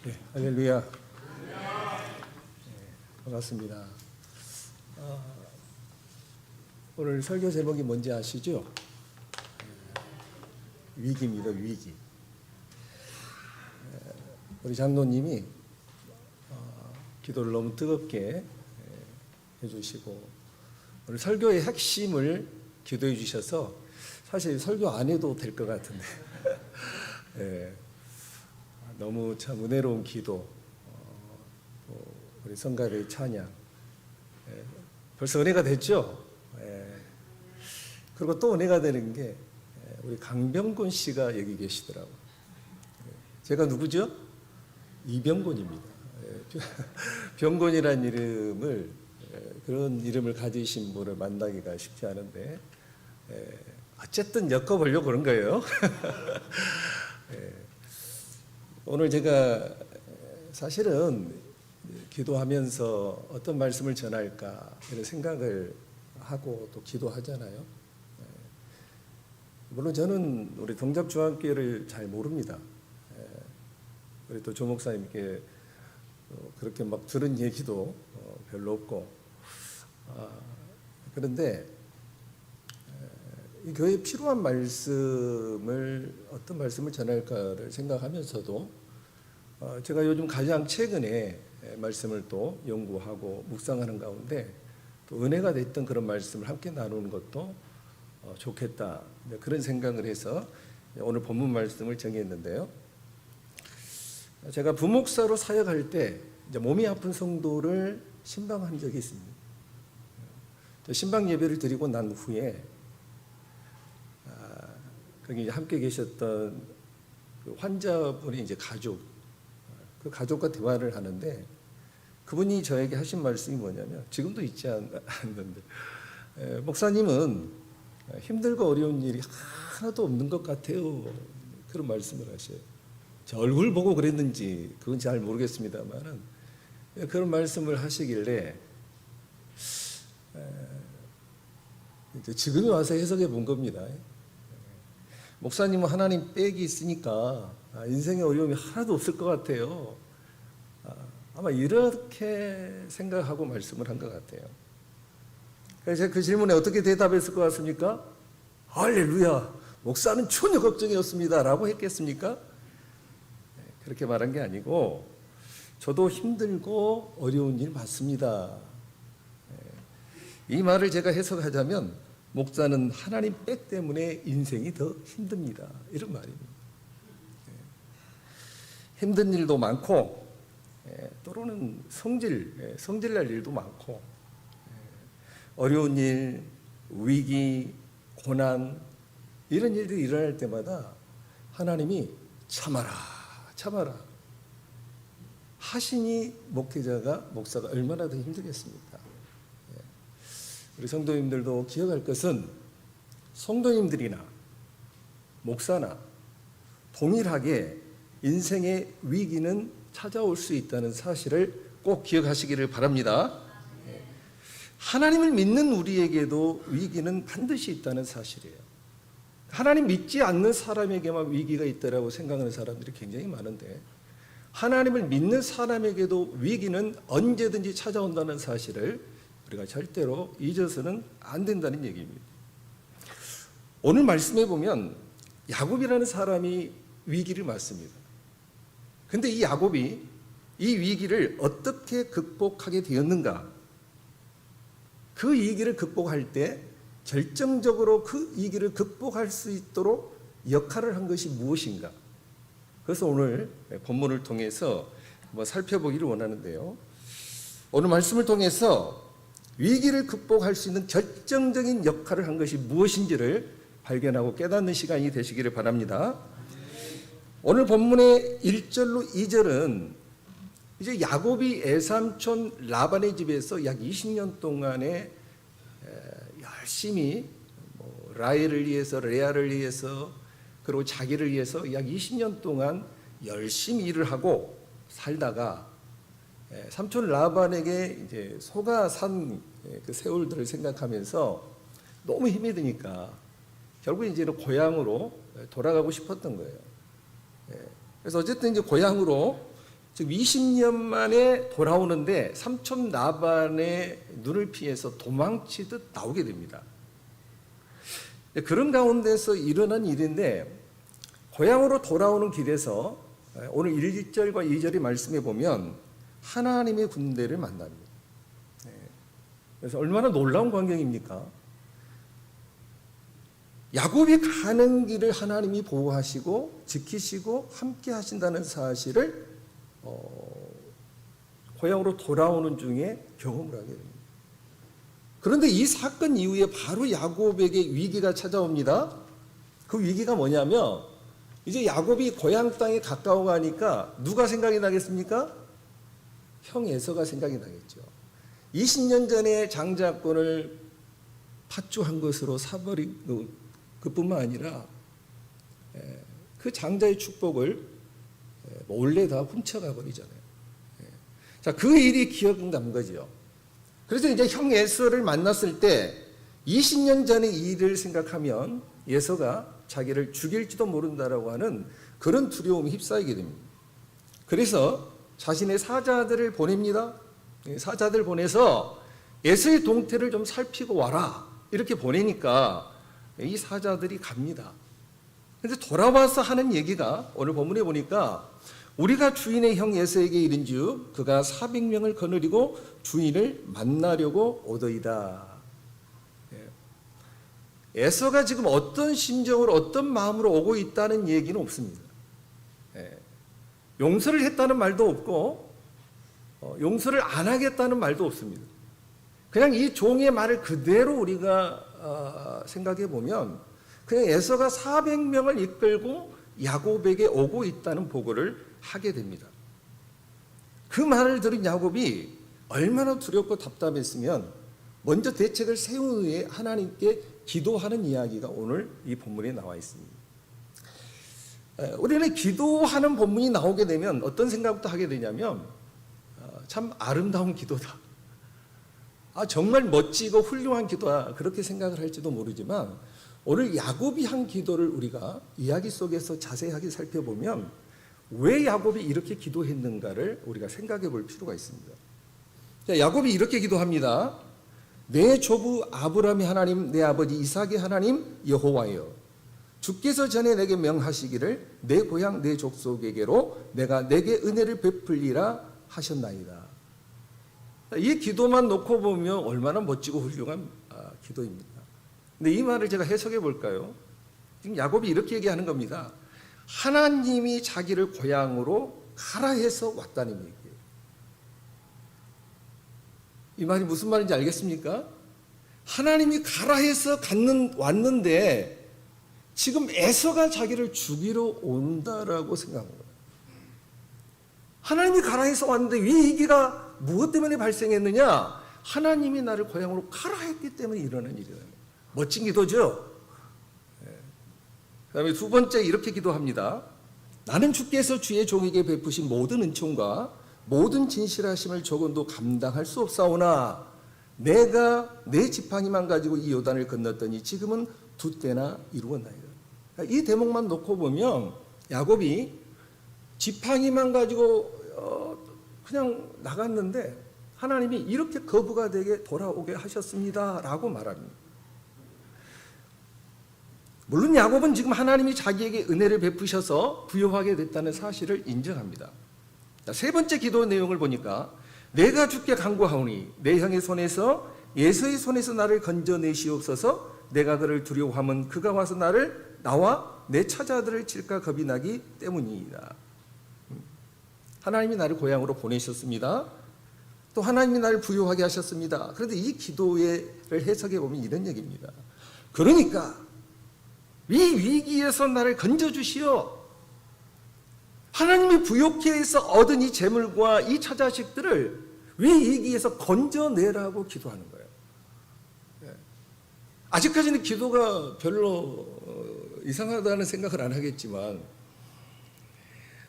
네, 할렐루야. 반갑습니다. 오늘 설교 제목이 뭔지 아시죠? 위기입니다. 위기. 우리 장로님이 기도를 너무 뜨겁게 해주시고 오늘 설교의 핵심을 기도해 주셔서 사실 설교 안 해도 될 것 같은데 네, 너무 참 은혜로운 기도, 우리 성가대의 찬양, 벌써 은혜가 됐죠? 그리고 또 은혜가 되는 게 우리 강병곤 씨가 여기 계시더라고요. 제가 누구죠? 이병곤입니다. 병곤이라는 이름을, 그런 이름을 가지신 분을 만나기가 쉽지 않은데 어쨌든 엮어보려고 그런 거예요. 오늘 제가 사실은 기도하면서 어떤 말씀을 전할까 이런 생각을 하고 또 기도하잖아요. 물론 저는 우리 동작중앙교회를 잘 모릅니다. 우리 또 조 목사님께 그렇게 막 들은 얘기도 별로 없고, 그런데 이 교회에 필요한 말씀을 어떤 말씀을 전할까를 생각하면서도 제가 요즘 가장 최근에 말씀을 또 연구하고 묵상하는 가운데 또 은혜가 됐던 그런 말씀을 함께 나누는 것도 좋겠다, 그런 생각을 해서 오늘 본문 말씀을 정했는데요. 제가 부목사로 사역할 때 몸이 아픈 성도를 신방한 적이 있습니다. 신방 예배를 드리고 난 후에 거기 함께 계셨던 그 환자분이 이제 그 가족과 대화를 하는데 그분이 저에게 하신 말씀이 뭐냐면, 지금도 잊지 않는데, 목사님은 힘들고 어려운 일이 하나도 없는 것 같아요, 그런 말씀을 하셔요. 제 얼굴 보고 그랬는지 그건 잘 모르겠습니다만은 그런 말씀을 하시길래 이제 지금에 와서 해석해 본 겁니다. 목사님은 하나님 빽이 있으니까 인생의 어려움이 하나도 없을 것 같아요. 아마 이렇게 생각하고 말씀을 한 것 같아요. 그래서 제가 그 질문에 어떻게 대답했을 것 같습니까? 할렐루야, 목사는 전혀 걱정이 없습니다 라고 했겠습니까? 그렇게 말한 게 아니고, 저도 힘들고 어려운 일 맞습니다. 이 말을 제가 해석하자면, 목사는 하나님 빽 때문에 인생이 더 힘듭니다, 이런 말입니다. 힘든 일도 많고, 때로는 성질날 일도 많고, 어려운 일, 위기, 고난, 이런 일들이 일어날 때마다 하나님이 참아라 하시니 목사가 얼마나 더 힘들겠습니까? 우리 성도님들도 기억할 것은, 성도님들이나 목사나 동일하게 인생의 위기는 찾아올 수 있다는 사실을 꼭 기억하시기를 바랍니다. 하나님을 믿는 우리에게도 위기는 반드시 있다는 사실이에요. 하나님 믿지 않는 사람에게만 위기가 있다라고 생각하는 사람들이 굉장히 많은데, 하나님을 믿는 사람에게도 위기는 언제든지 찾아온다는 사실을 우리가 절대로 잊어서는 안 된다는 얘기입니다. 오늘 말씀에 보면 야곱이라는 사람이 위기를 맞습니다. 근데 이 야곱이 이 위기를 어떻게 극복하게 되었는가? 그 위기를 극복할 때 결정적으로 그 위기를 극복할 수 있도록 역할을 한 것이 무엇인가? 그래서 오늘 본문을 통해서 한번 살펴보기를 원하는데요. 오늘 말씀을 통해서 위기를 극복할 수 있는 결정적인 역할을 한 것이 무엇인지를 발견하고 깨닫는 시간이 되시기를 바랍니다. 오늘 본문의 1절로 2절은 이제 야곱이 애삼촌 라반의 집에서 약 20년 동안에 열심히 라헬을 위해서, 레아를 위해서, 그리고 자기를 위해서 약 20년 동안 열심히 일을 하고 살다가 삼촌 라반에게 이제 소가 산 그 세월들을 생각하면서 너무 힘이 드니까 결국 이제 고향으로 돌아가고 싶었던 거예요. 그래서 어쨌든 이제 고향으로 즉 20년 만에 돌아오는데 삼촌 라반의 눈을 피해서 도망치듯 나오게 됩니다. 그런 가운데서 일어난 일인데 고향으로 돌아오는 길에서 오늘 1절과 2절의 말씀에 보면 하나님의 군대를 만납니다. 그래서 얼마나 놀라운 광경입니까? 야곱이 가는 길을 하나님이 보호하시고 지키시고 함께 하신다는 사실을 고향으로 돌아오는 중에 경험을 하게 됩니다. 그런데 이 사건 이후에 바로 야곱에게 위기가 찾아옵니다. 그 위기가 뭐냐면 이제 야곱이 고향 땅에 가까워 가니까 누가 생각이 나겠습니까? 형 에서가 생각이 나겠죠. 20년 전에 장자권을 파주한 것으로 사버린 그뿐만 아니라 그 장자의 축복을 몰래 다 훔쳐가 버리잖아요. 자, 그 일이 기억난 거죠. 그래서 이제 형 에서를 만났을 때 20년 전의 일을 생각하면 에서가 자기를 죽일지도 모른다라고 하는 그런 두려움이 휩싸이게 됩니다. 그래서 자신의 사자들을 보냅니다. 사자들 보내서 에서의 동태를 좀 살피고 와라 이렇게 보내니까 이 사자들이 갑니다. 그래서 돌아와서 하는 얘기가 오늘 본문에 보니까 우리가 주인의 형 에서에게 이른즉 그가 400명을 거느리고 주인을 만나려고 오더이다. 에서가 지금 어떤 심정으로 어떤 마음으로 오고 있다는 얘기는 없습니다. 용서를 했다는 말도 없고 용서를 안 하겠다는 말도 없습니다. 그냥 이 종의 말을 그대로 우리가 생각해 보면 그냥 에서가 400명을 이끌고 야곱에게 오고 있다는 보고를 하게 됩니다. 그 말을 들은 야곱이 얼마나 두렵고 답답했으면 먼저 대책을 세운 후에 하나님께 기도하는 이야기가 오늘 이 본문에 나와 있습니다. 우리는 기도하는 본문이 나오게 되면 어떤 생각부터 하게 되냐면 참 아름다운 기도다. 정말 멋지고 훌륭한 기도다. 그렇게 생각을 할지도 모르지만 오늘 야곱이 한 기도를 우리가 이야기 속에서 자세하게 살펴보면 왜 야곱이 이렇게 기도했는가를 우리가 생각해 볼 필요가 있습니다. 자, 야곱이 이렇게 기도합니다. 내 조부 아브라함의 하나님 내 아버지 이삭의 하나님 여호와여 주께서 전에 내게 명하시기를 내 고향 내 족속에게로 내가 내게 은혜를 베풀리라 하셨나이다. 이 기도만 놓고 보면 얼마나 멋지고 훌륭한 기도입니다. 근데 이 말을 제가 해석해 볼까요? 지금 야곱이 이렇게 얘기하는 겁니다. 하나님이 자기를 고향으로 가라 해서 왔다는 얘기예요. 이 말이 무슨 말인지 알겠습니까? 하나님이 가라 해서 왔는데 지금 에서가 자기를 죽이러 온다라고 생각한 거예요. 하나님이 가라 해서 왔는데 이 위기가 무엇 때문에 발생했느냐? 하나님이 나를 고향으로 가라 했기 때문에 일어난 일이다. 멋진 기도죠? 그 다음에 두 번째 이렇게 기도합니다. 나는 주께서 주의 종에게 베푸신 모든 은총과 모든 진실하심을 조금도 감당할 수 없사오나 내가 내 지팡이만 가지고 이 요단을 건넜더니 지금은 두 때나 이루었나이다. 이 대목만 놓고 보면 야곱이 지팡이만 가지고 그냥 나갔는데 하나님이 이렇게 거부가 되게 돌아오게 하셨습니다 라고 말합니다. 물론 야곱은 지금 하나님이 자기에게 은혜를 베푸셔서 부유하게 됐다는 사실을 인정합니다. 세 번째 기도 내용을 보니까 내가 주께 간구하오니 내 형의 손에서 에서의 손에서 나를 건져내시옵소서 내가 그를 두려워함은 그가 와서 나와 내 처자들을 칠까 겁이 나기 때문이다. 하나님이 나를 고향으로 보내셨습니다. 또 하나님이 나를 부유하게 하셨습니다. 그런데 이 기도를 해석해 보면 이런 얘기입니다. 그러니까 이 위기에서 나를 건져주시오. 하나님이 부욕해 해서 얻은 이 재물과 이 처자식들을 이 위기에서 건져내라고 기도하는 거예요. 아직까지는 기도가 별로 이상하다는 생각을 안 하겠지만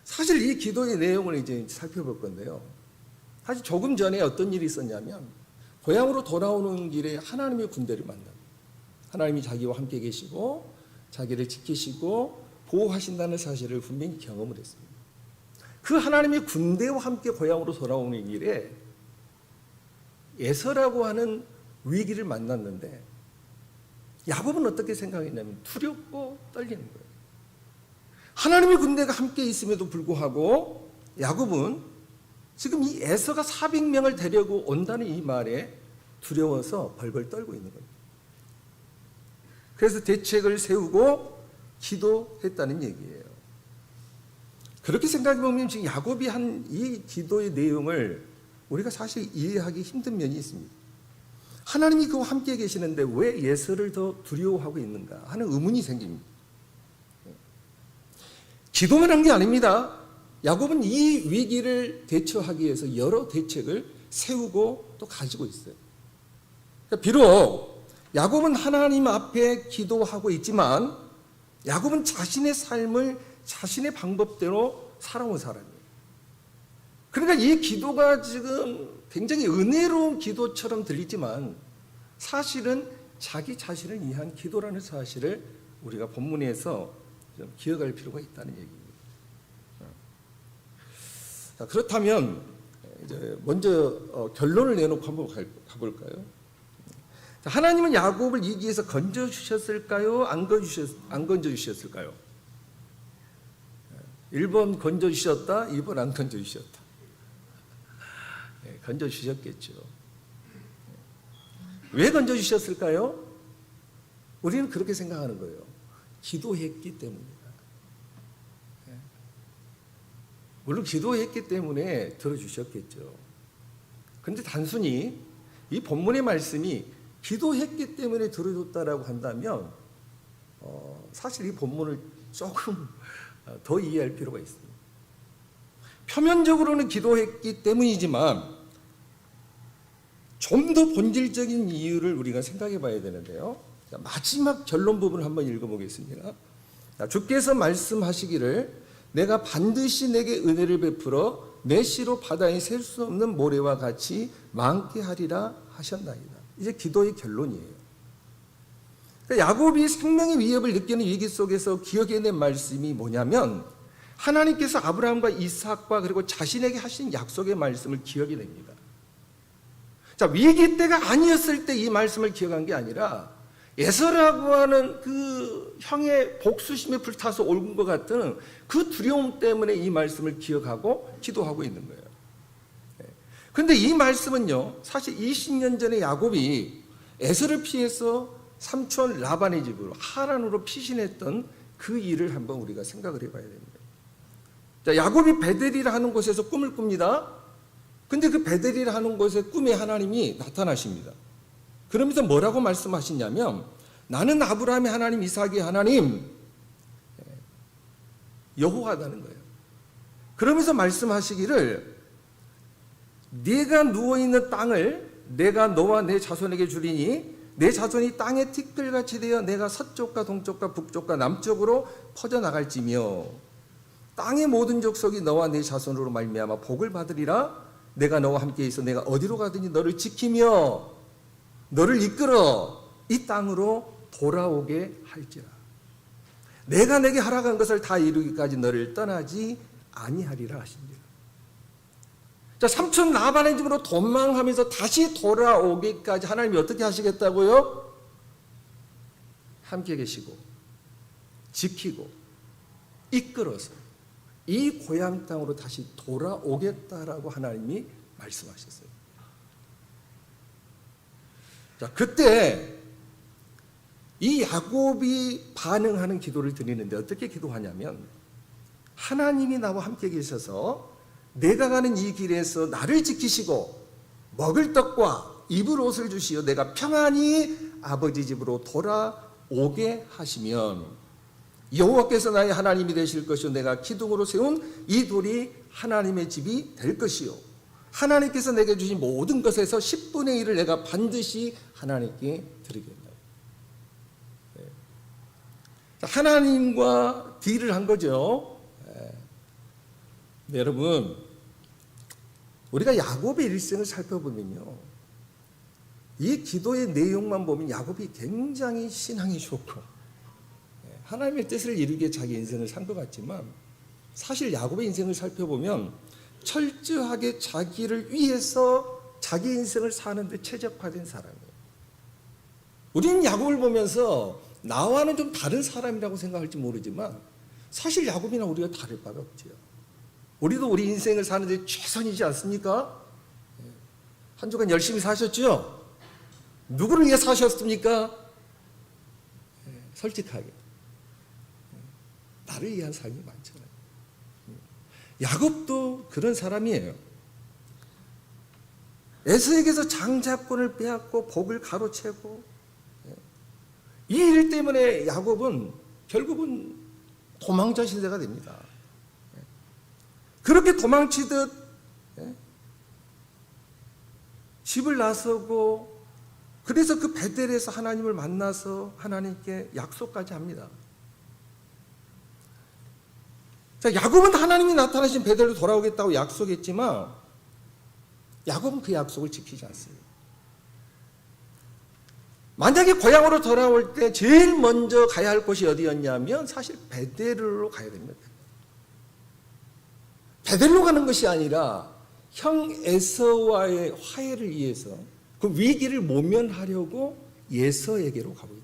사실 이 기도의 내용을 이제 살펴볼 건데요. 사실 조금 전에 어떤 일이 있었냐면 고향으로 돌아오는 길에 하나님의 군대를 만납니다. 하나님이 자기와 함께 계시고 자기를 지키시고 보호하신다는 사실을 분명히 경험을 했습니다. 그 하나님의 군대와 함께 고향으로 돌아오는 길에 에서라고 하는 위기를 만났는데 야곱은 어떻게 생각했냐면 두렵고 떨리는 거예요. 하나님의 군대가 함께 있음에도 불구하고 야곱은 지금 이 에서가 400명을 데리고 온다는 이 말에 두려워서 벌벌 떨고 있는 겁니다. 그래서 대책을 세우고 기도했다는 얘기예요. 그렇게 생각해 보면 지금 야곱이 한 이 기도의 내용을 우리가 사실 이해하기 힘든 면이 있습니다. 하나님이 그와 함께 계시는데 왜 에서를 더 두려워하고 있는가 하는 의문이 생깁니다. 기도만 한 게 아닙니다. 야곱은 이 위기를 대처하기 위해서 여러 대책을 세우고 또 가지고 있어요. 그러니까 비록 야곱은 하나님 앞에 기도하고 있지만 야곱은 자신의 삶을 자신의 방법대로 살아온 사람이에요. 그러니까 이 기도가 지금 굉장히 은혜로운 기도처럼 들리지만 사실은 자기 자신을 위한 기도라는 사실을 우리가 본문에서 좀 기억할 필요가 있다는 얘기입니다. 자, 그렇다면 이제 먼저 결론을 내놓고 한번 가볼까요? 자, 하나님은 야곱을 이 위기에서 건져주셨을까요? 안 건져주셨을까요? 1번 건져주셨다, 2번 안 건져주셨다. 건져주셨겠죠. 왜 건져주셨을까요? 우리는 그렇게 생각하는 거예요. 기도했기 때문이다. 물론 기도했기 때문에 들어주셨겠죠. 그런데 단순히 이 본문의 말씀이 기도했기 때문에 들어줬다라고 한다면 사실 이 본문을 조금 더 이해할 필요가 있습니다. 표면적으로는 기도했기 때문이지만 좀 더 본질적인 이유를 우리가 생각해 봐야 되는데요. 마지막 결론 부분을 한번 읽어보겠습니다. 주께서 말씀하시기를 내가 반드시 내게 은혜를 베풀어 내 씨로 바다에 셀 수 없는 모래와 같이 많게 하리라 하셨나이다. 이제 기도의 결론이에요. 그러니까 야곱이 생명의 위협을 느끼는 위기 속에서 기억해낸 말씀이 뭐냐면 하나님께서 아브라함과 이삭과 그리고 자신에게 하신 약속의 말씀을 기억이 냅니다. 자, 위기 때가 아니었을 때 이 말씀을 기억한 게 아니라 에서라고 하는 그 형의 복수심에 불타서 옳은 것 같은 그 두려움 때문에 이 말씀을 기억하고 기도하고 있는 거예요. 그런데 이 말씀은요, 사실 20년 전에 야곱이 에서를 피해서 삼촌 라반의 집으로 하란으로 피신했던 그 일을 한번 우리가 생각을 해봐야 됩니다. 자, 야곱이 베델이라 하는 곳에서 꿈을 꿉니다. 근데 그 베델이라 하는 곳에 꿈에 하나님이 나타나십니다. 그러면서 뭐라고 말씀하시냐면 나는 아브라함의 하나님, 이삭의 하나님 여호와다는 거예요. 그러면서 말씀하시기를 네가 누워있는 땅을 내가 너와 내 자손에게 주리니 내 자손이 땅의 티끌같이 되어 내가 서쪽과 동쪽과 북쪽과 남쪽으로 퍼져나갈지며 땅의 모든 족속이 너와 내 자손으로 말미암아 복을 받으리라. 내가 너와 함께 있어 내가 어디로 가든지 너를 지키며 너를 이끌어 이 땅으로 돌아오게 할지라. 내가 내게 허락한 것을 다 이루기까지 너를 떠나지 아니하리라 하십니다. 자, 삼촌 라반의 집으로 도망하면서 다시 돌아오기까지 하나님이 어떻게 하시겠다고요? 함께 계시고 지키고 이끌어서 이 고향 땅으로 다시 돌아오겠다라고 하나님이 말씀하셨어요. 자, 그때 이 야곱이 반응하는 기도를 드리는데 어떻게 기도하냐면 하나님이 나와 함께 계셔서 내가 가는 이 길에서 나를 지키시고 먹을 떡과 입을 옷을 주시어 내가 평안히 아버지 집으로 돌아오게 하시면 여호와께서 나의 하나님이 되실 것이요 내가 기둥으로 세운 이 돌이 하나님의 집이 될 것이요 하나님께서 내게 주신 모든 것에서 10분의 1을 내가 반드시 하나님께 드리겠다. 네. 하나님과 딜을 한 거죠. 네, 여러분 우리가 야곱의 일생을 살펴보면요 이 기도의 내용만 보면 야곱이 굉장히 신앙이 좋고 하나님의 뜻을 이루기에 자기 인생을 산 것 같지만 사실 야곱의 인생을 살펴보면 철저하게 자기를 위해서 자기 인생을 사는데 최적화된 사람이에요. 우리는 야곱을 보면서 나와는 좀 다른 사람이라고 생각할지 모르지만 사실 야곱이나 우리가 다를 바가 없죠. 우리도 우리 인생을 사는데 최선이지 않습니까? 한 주간 열심히 사셨죠? 누구를 위해 사셨습니까? 솔직하게 나를 위한 삶이 많잖아요. 야곱도 그런 사람이에요. 에서에게서 장자권을 빼앗고 복을 가로채고 이 일 때문에 야곱은 결국은 도망자 시대가 됩니다. 그렇게 도망치듯 집을 나서고 그래서 그 베델에서 하나님을 만나서 하나님께 약속까지 합니다. 자, 야곱은 하나님이 나타나신 베델로 돌아오겠다고 약속했지만 야곱은 그 약속을 지키지 않습니다. 만약에 고향으로 돌아올 때 제일 먼저 가야 할 곳이 어디였냐면 사실 베델로 가야 됩니다. 베델로 가는 것이 아니라 형 에서와의 화해를 위해서 그 위기를 모면하려고 예서에게로 가고 있다.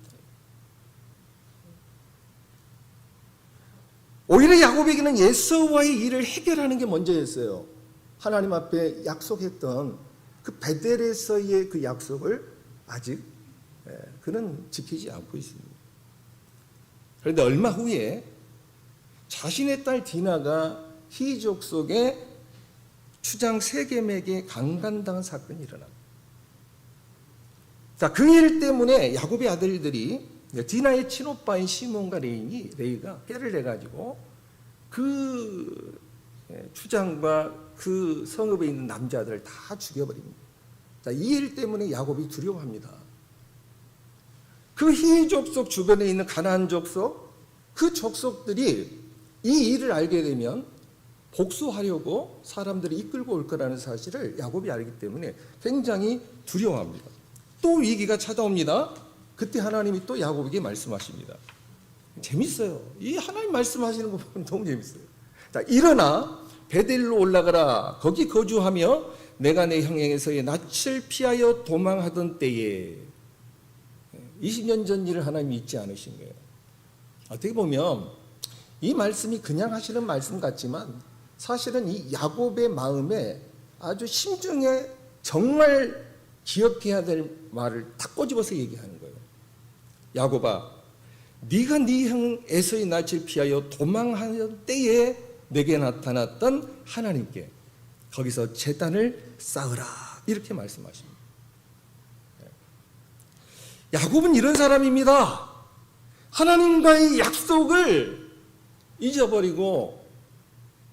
오히려 야곱에게는 예서와의 일을 해결하는 게 먼저였어요. 하나님 앞에 약속했던 그 베델에서의 그 약속을 아직 그는 지키지 않고 있습니다. 그런데 얼마 후에 자신의 딸 디나가 히족 속에 추장 세겜에게 강간당한 사건이 일어납니다. 자, 그 일 때문에 야곱의 아들들이 디나의 친오빠인 시몬과 레이가 깨를 내가지고 그 추장과 그 성읍에 있는 남자들을 다 죽여버립니다. 자, 이 일 때문에 야곱이 두려워합니다. 그 히위 족속 주변에 있는 가나안 족속, 그 족속들이 이 일을 알게 되면 복수하려고 사람들이 이끌고 올 거라는 사실을 야곱이 알기 때문에 굉장히 두려워합니다. 또 위기가 찾아옵니다. 그때 하나님이 또 야곱에게 말씀하십니다. 재밌어요. 이 하나님 말씀하시는 거 보면 너무 재밌어요. 자, 일어나 베델로 올라가라. 거기 거주하며 내가 내 형에게서의 낯을 피하여 도망하던 때에 20년 전 일을 하나님이 잊지 않으신 거예요. 어떻게 보면 이 말씀이 그냥 하시는 말씀 같지만 사실은 이 야곱의 마음에 아주 심중에 정말 기억해야 될 말을 다 꼬집어서 얘기하는 거예요. 야곱아, 네가 네 형 에서의 낯을 피하여 도망하던 때에 내게 나타났던 하나님께 거기서 제단을 쌓으라, 이렇게 말씀하십니다. 야곱은 이런 사람입니다. 하나님과의 약속을 잊어버리고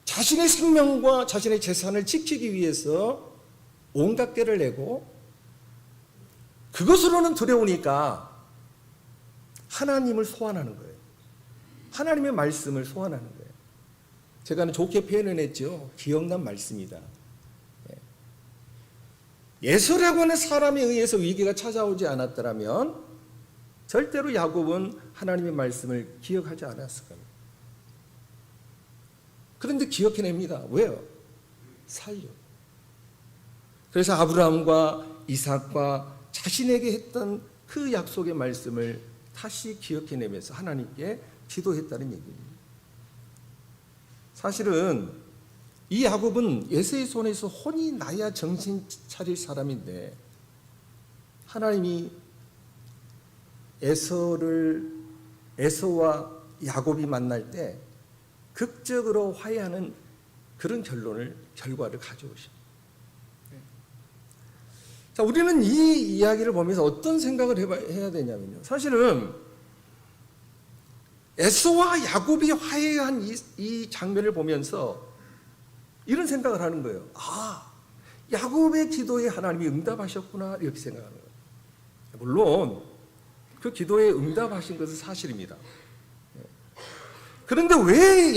자신의 생명과 자신의 재산을 지키기 위해서 온갖 꾀를 내고 그것으로는 두려우니까 하나님을 소환하는 거예요. 하나님의 말씀을 소환하는 거예요. 제가 좋게 표현을 했죠. 기억난 말씀이다. 예서라고 하는 사람에 의해서 위기가 찾아오지 않았더라면 절대로 야곱은 하나님의 말씀을 기억하지 않았을 겁니다. 그런데 기억해냅니다. 왜요? 살려. 그래서 아브라함과 이삭과 자신에게 했던 그 약속의 말씀을 다시 기억해내면서 하나님께 기도했다는 얘기입니다. 사실은 이 야곱은 에서의 손에서 혼이 나야 정신 차릴 사람인데 하나님이 에서와 야곱이 만날 때 극적으로 화해하는 그런 결과를 가져오십니다. 자, 우리는 이 이야기를 보면서 어떤 생각을 해야 되냐면요. 사실은 에서와 야곱이 화해한 이 장면을 보면서 이런 생각을 하는 거예요. 아, 야곱의 기도에 하나님이 응답하셨구나, 이렇게 생각하는 거예요. 물론 그 기도에 응답하신 것은 사실입니다. 그런데 왜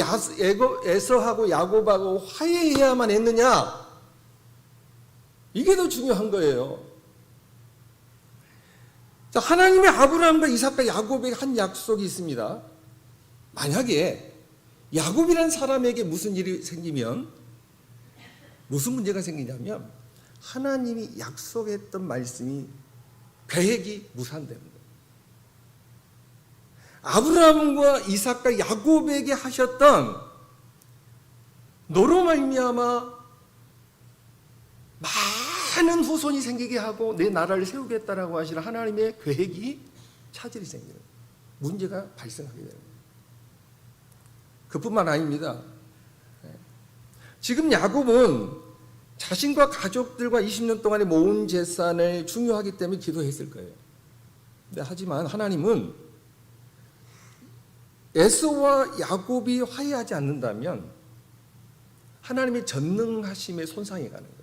에서하고 야곱하고 화해해야만 했느냐? 이게 더 중요한 거예요. 자, 하나님의 아브라함과 이삭과 야곱에게 한 약속이 있습니다. 만약에 야곱이라는 사람에게 무슨 일이 생기면 무슨 문제가 생기냐면 하나님이 약속했던 말씀이 계획이 무산되는 거예요. 아브라함과 이삭과 야곱에게 하셨던 너로 말미암아 많은 후손이 생기게 하고 내 나라를 세우겠다라고 하시는 하나님의 계획이 차질이 생기는 거예요. 문제가 발생하게 되는 거예요. 그뿐만 아닙니다. 지금 야곱은 자신과 가족들과 20년 동안에 모은 재산을 중요하기 때문에 기도했을 거예요. 근데 하지만 하나님은 에서와 야곱이 화해하지 않는다면 하나님의 전능하심에 손상이 가는 거예요.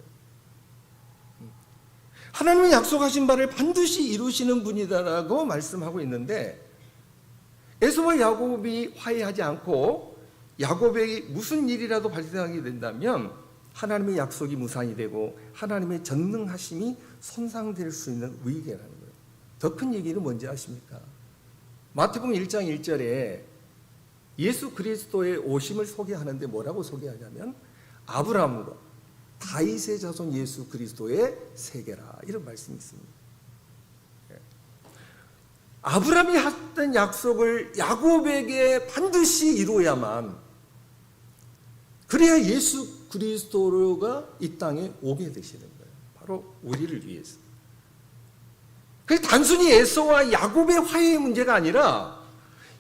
하나님이 약속하신 바를 반드시 이루시는 분이다라고 말씀하고 있는데 에서와 야곱이 화해하지 않고 야곱에게 무슨 일이라도 발생하게 된다면 하나님의 약속이 무산이 되고 하나님의 전능하심이 손상될 수 있는 위기라는 거예요. 더 큰 얘기는 뭔지 아십니까? 마태복음 1장 1절에 예수 그리스도의 오심을 소개하는데 뭐라고 소개하냐면 아브라함과 다윗의 자손 예수 그리스도의 세계라, 이런 말씀이 있습니다. 아브라함이 했던 약속을 야곱에게 반드시 이루어야만, 그래야 예수 그리스도가 이 땅에 오게 되시는 거예요. 바로 우리를 위해서. 그래서 단순히 에서와 야곱의 화해의 문제가 아니라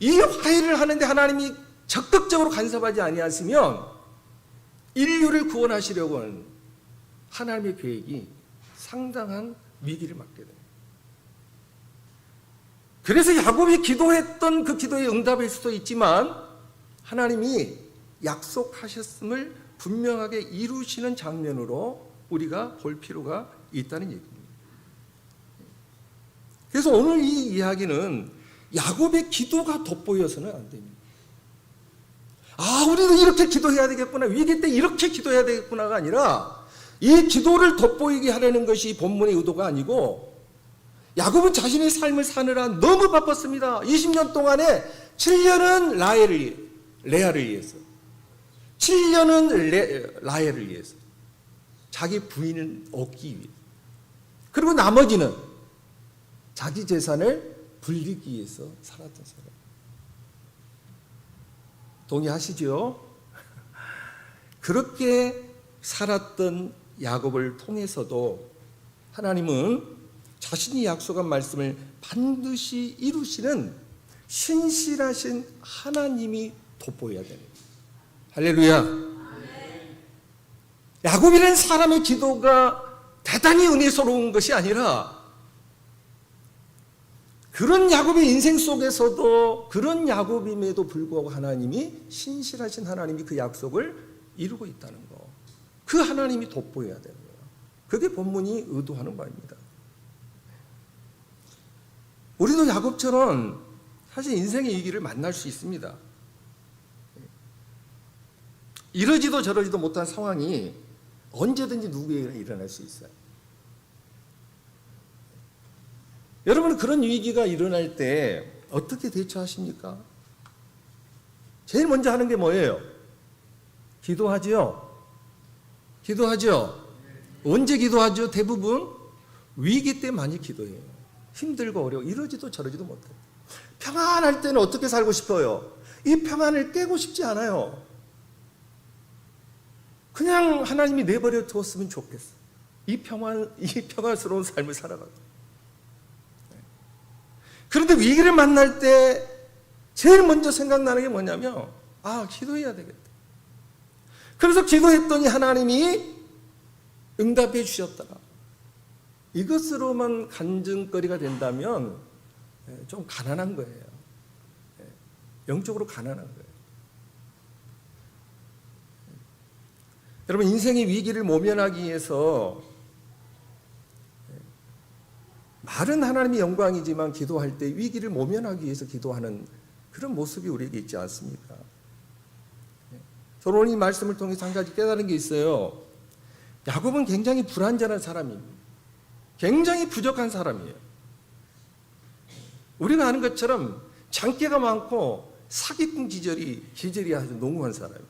이 화해를 하는데 하나님이 적극적으로 간섭하지 아니하시면 인류를 구원하시려고 하는 하나님의 계획이 상당한 위기를 맞게 됩니다. 그래서 야곱이 기도했던 그 기도의 응답일 수도 있지만 하나님이 약속하셨음을 분명하게 이루시는 장면으로 우리가 볼 필요가 있다는 얘기입니다. 그래서 오늘 이 이야기는 야곱의 기도가 돋보여서는 안 됩니다. 아, 우리도 이렇게 기도해야 되겠구나, 위기 때 이렇게 기도해야 되겠구나가 아니라 이 기도를 돋보이게 하려는 것이 본문의 의도가 아니고, 야곱은 자신의 삶을 사느라 너무 바빴습니다. 20년 동안에 7년은 레아를 위해서, 7년은 라헬을 위해서, 자기 부인을 얻기 위해, 그리고 나머지는 자기 재산을 불리기 위해서 살았던 사람. 동의하시죠? 그렇게 살았던 야곱을 통해서도 하나님은 자신이 약속한 말씀을 반드시 이루시는 신실하신 하나님이 돋보여야 되는 거예요. 할렐루야. 야곱이라는 사람의 기도가 대단히 은혜스러운 것이 아니라 그런 야곱의 인생 속에서도 그런 야곱임에도 불구하고 하나님이 신실하신 하나님이 그 약속을 이루고 있다는 거, 그 하나님이 돋보여야 되는 거예요. 그게 본문이 의도하는 바입니다. 우리도 야곱처럼 사실 인생의 위기를 만날 수 있습니다. 이러지도 저러지도 못한 상황이 언제든지 누구에게나 일어날 수 있어요. 여러분은 그런 위기가 일어날 때 어떻게 대처하십니까? 제일 먼저 하는 게 뭐예요? 기도하죠. 기도하죠. 언제 기도하죠? 대부분 위기 때 많이 기도해요. 힘들고 어려워, 이러지도 저러지도 못해요. 평안할 때는 어떻게 살고 싶어요? 이 평안을 깨고 싶지 않아요. 그냥 하나님이 내버려 두었으면 좋겠어. 이 평안스러운 삶을 살아가고. 그런데 위기를 만날 때 제일 먼저 생각나는 게 뭐냐면, 아, 기도해야 되겠다. 그래서 기도했더니 하나님이 응답해 주셨다. 이것으로만 간증거리가 된다면 좀 가난한 거예요. 영적으로 가난한 거예요. 여러분, 인생의 위기를 모면하기 위해서 말은 하나님의 영광이지만 기도할 때 위기를 모면하기 위해서 기도하는 그런 모습이 우리에게 있지 않습니까? 저는 오늘 이 말씀을 통해서 한 가지 깨달은 게 있어요. 야곱은 굉장히 불완전한 사람입니다. 굉장히 부족한 사람이에요. 우리가 아는 것처럼 장기가 많고 사기꾼 기질이 아주 농후한 사람이에요.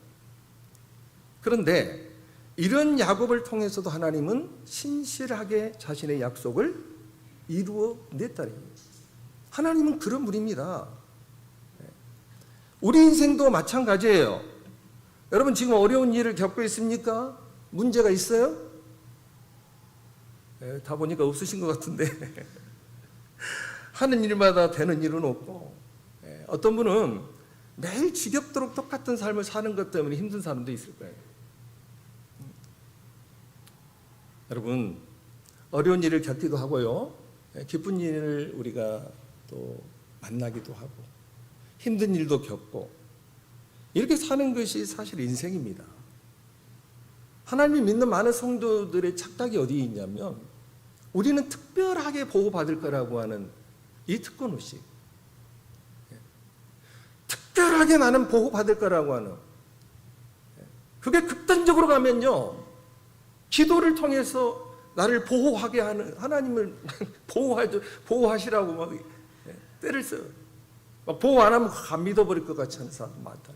그런데 이런 야곱을 통해서도 하나님은 신실하게 자신의 약속을 이루어냈다는 거예요. 하나님은 그런 분입니다. 우리 인생도 마찬가지예요. 여러분 지금 어려운 일을 겪고 있습니까? 문제가 있어요? 다 보니까 없으신 것 같은데 하는 일마다 되는 일은 없고, 어떤 분은 매일 지겹도록 똑같은 삶을 사는 것 때문에 힘든 사람도 있을 거예요. 여러분 어려운 일을 겪기도 하고요, 기쁜 일을 우리가 또 만나기도 하고, 힘든 일도 겪고, 이렇게 사는 것이 사실 인생입니다. 하나님이 믿는 많은 성도들의 착각이 어디에 있냐면, 우리는 특별하게 보호받을 거라고 하는 이 특권의식, 특별하게 나는 보호받을 거라고 하는, 그게 극단적으로 가면요, 기도를 통해서 나를 보호하게 하는, 하나님을 보호하시라고 막 때를 써요. 보호 안 하면 안 믿어버릴 것 같이 하는 사람 많다.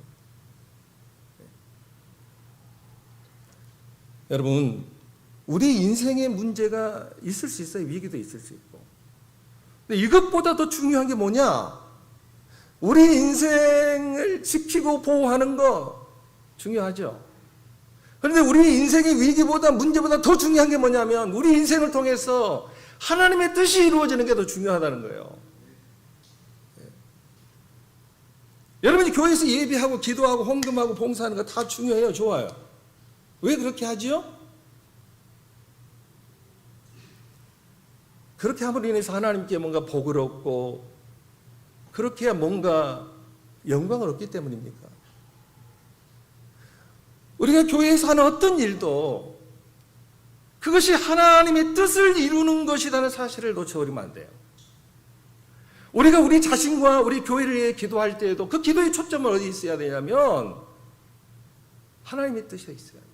여러분, 우리 인생에 문제가 있을 수 있어요. 위기도 있을 수 있고. 근데 이것보다 더 중요한 게 뭐냐? 우리 인생을 지키고 보호하는 거 중요하죠. 그런데 우리 인생의 위기보다, 문제보다 더 중요한 게 뭐냐면, 우리 인생을 통해서 하나님의 뜻이 이루어지는 게 더 중요하다는 거예요. 여러분이 교회에서 예배하고 기도하고 헌금하고 봉사하는 거 다 중요해요. 좋아요. 왜 그렇게 하지요? 그렇게 함으로 인해서 하나님께 뭔가 복을 얻고, 그렇게 해야 뭔가 영광을 얻기 때문입니까? 우리가 교회에서 하는 어떤 일도 그것이 하나님의 뜻을 이루는 것이라는 사실을 놓쳐버리면 안 돼요. 우리가 우리 자신과 우리 교회를 위해 기도할 때에도 그 기도의 초점은 어디 있어야 되냐면 하나님의 뜻에 있어야 돼요.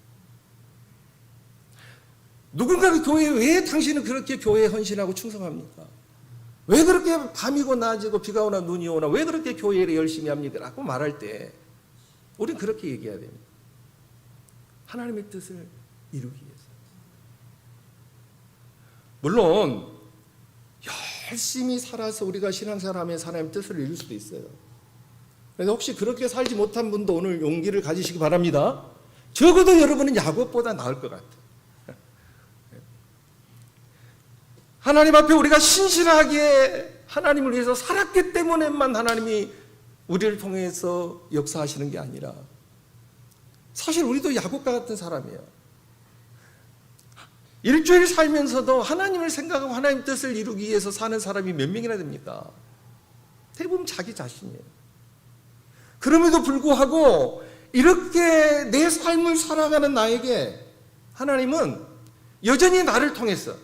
누군가가 교회에 왜 당신은 그렇게 교회에 헌신하고 충성합니까? 왜 그렇게 밤이고 낮이고 비가 오나 눈이 오나 왜 그렇게 교회를 열심히 합니까? 라고 말할 때 우린 그렇게 얘기해야 됩니다. 하나님의 뜻을 이루기 위해서. 물론 열심히 살아서 우리가 신앙생활하면서 하나님의 뜻을 이룰 수도 있어요. 그래서 혹시 그렇게 살지 못한 분도 오늘 용기를 가지시기 바랍니다. 적어도 여러분은 야곱보다 나을 것 같아요. 하나님 앞에 우리가 신실하게 하나님을 위해서 살았기 때문에만 하나님이 우리를 통해서 역사하시는 게 아니라, 사실 우리도 야곱과 같은 사람이에요. 일주일 살면서도 하나님을 생각하고 하나님 뜻을 이루기 위해서 사는 사람이 몇 명이나 됩니까? 대부분 자기 자신이에요. 그럼에도 불구하고 이렇게 내 삶을 살아가는 나에게 하나님은 여전히 나를 통해서,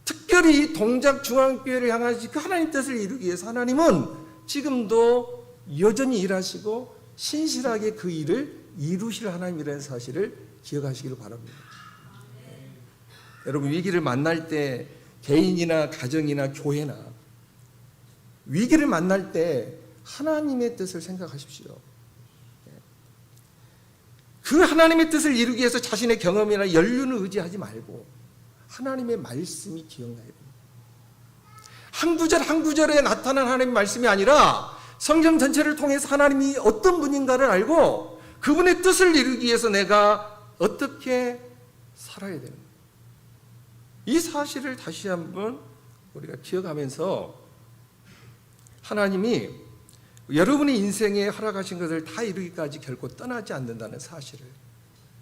특별히 동작 중앙교회를 향한 그 하나님 뜻을 이루기 위해서 하나님은 지금도 여전히 일하시고 신실하게 그 일을 이루실 하나님이라는 사실을 기억하시기를 바랍니다. 여러분, 위기를 만날 때 개인이나 가정이나 교회나 위기를 만날 때 하나님의 뜻을 생각하십시오. 그 하나님의 뜻을 이루기 위해서 자신의 경험이나 연륜을 의지하지 말고 하나님의 말씀이 기억나야 됩니다. 한 구절 한 구절에 나타난 하나님의 말씀이 아니라 성경 전체를 통해서 하나님이 어떤 분인가를 알고 그분의 뜻을 이루기 위해서 내가 어떻게 살아야 되는 거예요. 이 사실을 다시 한번 우리가 기억하면서 하나님이 여러분의 인생에 허락하신 것을 다 이루기까지 결코 떠나지 않는다는 사실을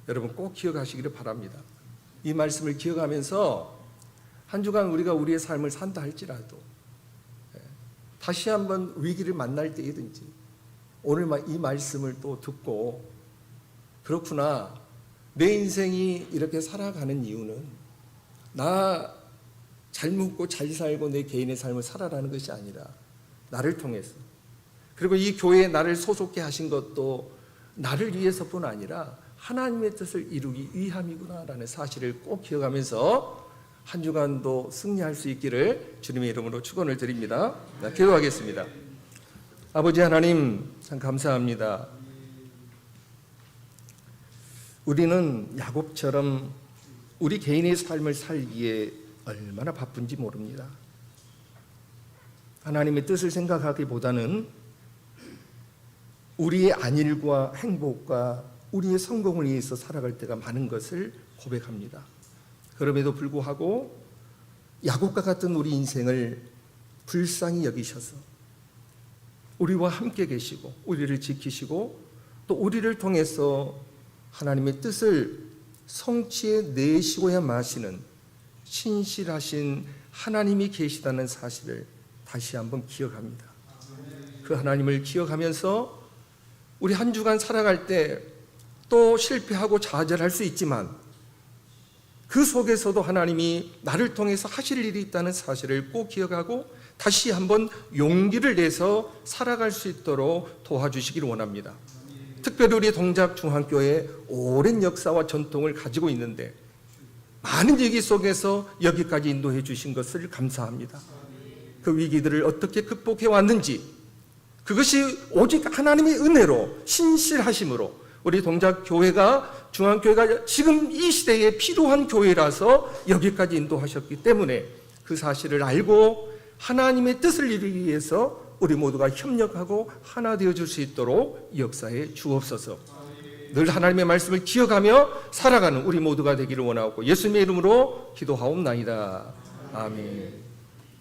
여러분 꼭 기억하시기를 바랍니다. 이 말씀을 기억하면서 한 주간 우리가 우리의 삶을 산다 할지라도 다시 한번 위기를 만날 때이든지 오늘 이 말씀을 또 듣고, 그렇구나, 내 인생이 이렇게 살아가는 이유는 나 잘 먹고 잘 살고 내 개인의 삶을 살아라는 것이 아니라 나를 통해서, 그리고 이 교회에 나를 소속해 하신 것도 나를 위해서뿐 아니라 하나님의 뜻을 이루기 위함이구나라는 사실을 꼭 기억하면서 한 주간도 승리할 수 있기를 주님의 이름으로 축원을 드립니다. 기도하겠습니다. 아버지 하나님, 참 감사합니다. 우리는 야곱처럼 우리 개인의 삶을 살기에 얼마나 바쁜지 모릅니다. 하나님의 뜻을 생각하기보다는 우리의 안일과 행복과 우리의 성공을 위해서 살아갈 때가 많은 것을 고백합니다. 그럼에도 불구하고 야곱과 같은 우리 인생을 불쌍히 여기셔서 우리와 함께 계시고 우리를 지키시고 또 우리를 통해서 하나님의 뜻을 성취해 내시고야 마시는 신실하신 하나님이 계시다는 사실을 다시 한번 기억합니다. 그 하나님을 기억하면서 우리 한 주간 살아갈 때 또 실패하고 좌절할 수 있지만 그 속에서도 하나님이 나를 통해서 하실 일이 있다는 사실을 꼭 기억하고 다시 한번 용기를 내서 살아갈 수 있도록 도와주시기를 원합니다. 특별히 우리 동작중앙교회 오랜 역사와 전통을 가지고 있는데 많은 위기 속에서 여기까지 인도해 주신 것을 감사합니다. 그 위기들을 어떻게 극복해 왔는지, 그것이 오직 하나님의 은혜로 신실하심으로 우리 동작교회가 중앙교회가 지금 이 시대에 필요한 교회라서 여기까지 인도하셨기 때문에 그 사실을 알고 하나님의 뜻을 이루기 위해서 우리 모두가 협력하고 하나 되어줄 수 있도록 역사에 주옵소서. 늘 하나님의 말씀을 기억하며 살아가는 우리 모두가 되기를 원하고 예수님의 이름으로 기도하옵나이다. 아멘.